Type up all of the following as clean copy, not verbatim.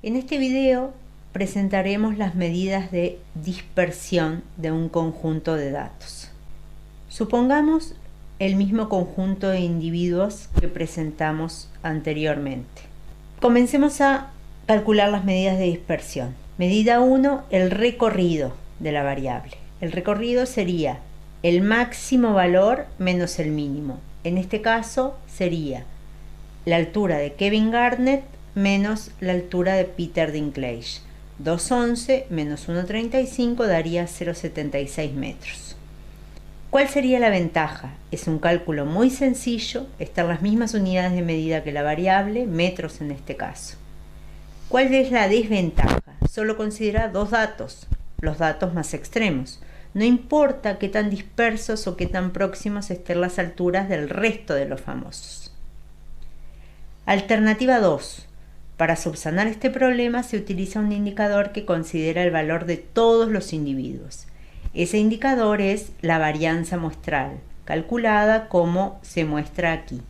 En este video presentaremos las medidas de dispersión de un conjunto de datos. Supongamos el mismo conjunto de individuos que presentamos anteriormente. Comencemos a calcular las medidas de dispersión. Medida 1, el recorrido de la variable. El recorrido sería el máximo valor menos el mínimo. En este caso sería la altura de Kevin Garnett menos la altura de Peter Dinklage. 211 menos 1,35 daría 0,76 metros. ¿Cuál sería la ventaja? Es un cálculo muy sencillo, están las mismas unidades de medida que la variable, metros en este caso. ¿Cuál es la desventaja? Solo considera dos datos, los datos más extremos. No importa qué tan dispersos o qué tan próximos estén las alturas del resto de los famosos. Alternativa 2. Para subsanar este problema se utiliza un indicador que considera el valor de todos los individuos. Ese indicador es la varianza muestral, calculada como se muestra aquí.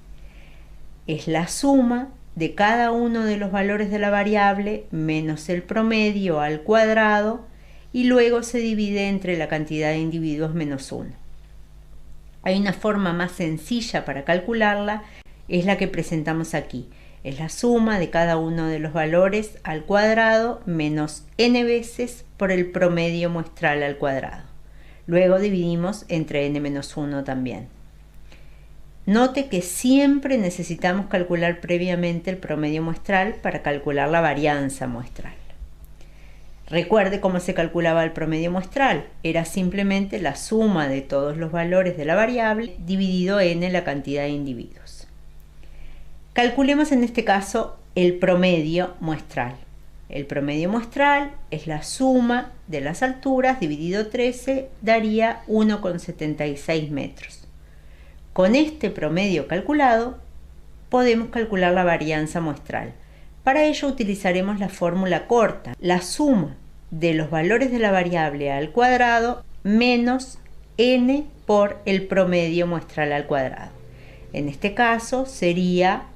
Es la suma de cada uno de los valores de la variable menos el promedio al cuadrado y luego se divide entre la cantidad de individuos menos 1. Hay una forma más sencilla para calcularla, es la que presentamos aquí. Es la suma de cada uno de los valores al cuadrado menos n veces por el promedio muestral al cuadrado. Luego dividimos entre n-1 también. Note que siempre necesitamos calcular previamente el promedio muestral para calcular la varianza muestral. Recuerde cómo se calculaba el promedio muestral. Era simplemente la suma de todos los valores de la variable dividido n la cantidad de individuos. Calculemos en este caso el promedio muestral. El promedio muestral es la suma de las alturas dividido 13, daría 1,76 metros. Con este promedio calculado podemos calcular la varianza muestral. Para ello utilizaremos la fórmula corta, la suma de los valores de la variable al cuadrado menos n por el promedio muestral al cuadrado. En este caso sería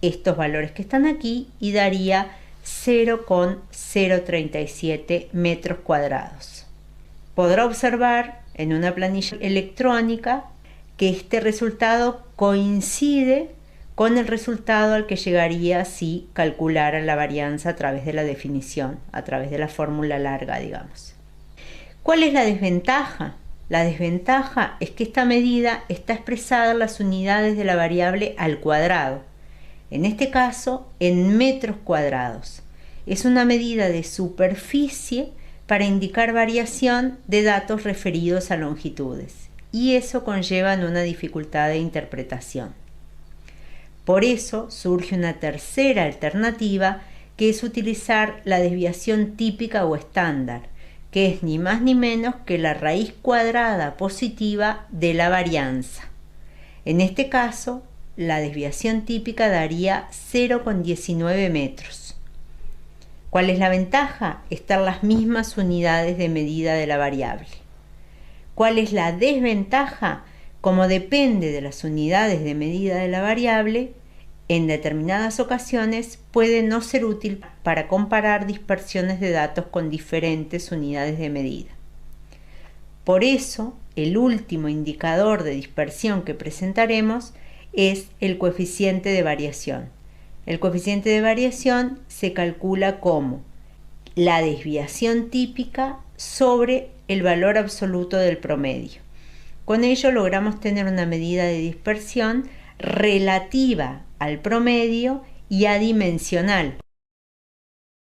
estos valores que están aquí y daría 0,037 metros cuadrados. Podrá observar en una planilla electrónica que este resultado coincide con el resultado al que llegaría si calculara la varianza a través de la definición, a través de la fórmula larga, digamos. ¿Cuál es la desventaja? La desventaja es que esta medida está expresada en las unidades de la variable al cuadrado. En este caso, en metros cuadrados. Es una medida de superficie para indicar variación de datos referidos a longitudes, y eso conlleva una dificultad de interpretación. Por eso surge una tercera alternativa, que es utilizar la desviación típica o estándar, que es ni más ni menos que la raíz cuadrada positiva de la varianza. En este caso, la desviación típica daría 0,19 metros. ¿Cuál es la ventaja? Están las mismas unidades de medida de la variable. ¿Cuál es la desventaja? Como depende de las unidades de medida de la variable, en determinadas ocasiones puede no ser útil para comparar dispersiones de datos con diferentes unidades de medida. Por eso, el último indicador de dispersión que presentaremos es el coeficiente de variación. El coeficiente de variación se calcula como la desviación típica sobre el valor absoluto del promedio. Con ello logramos tener una medida de dispersión relativa al promedio y adimensional,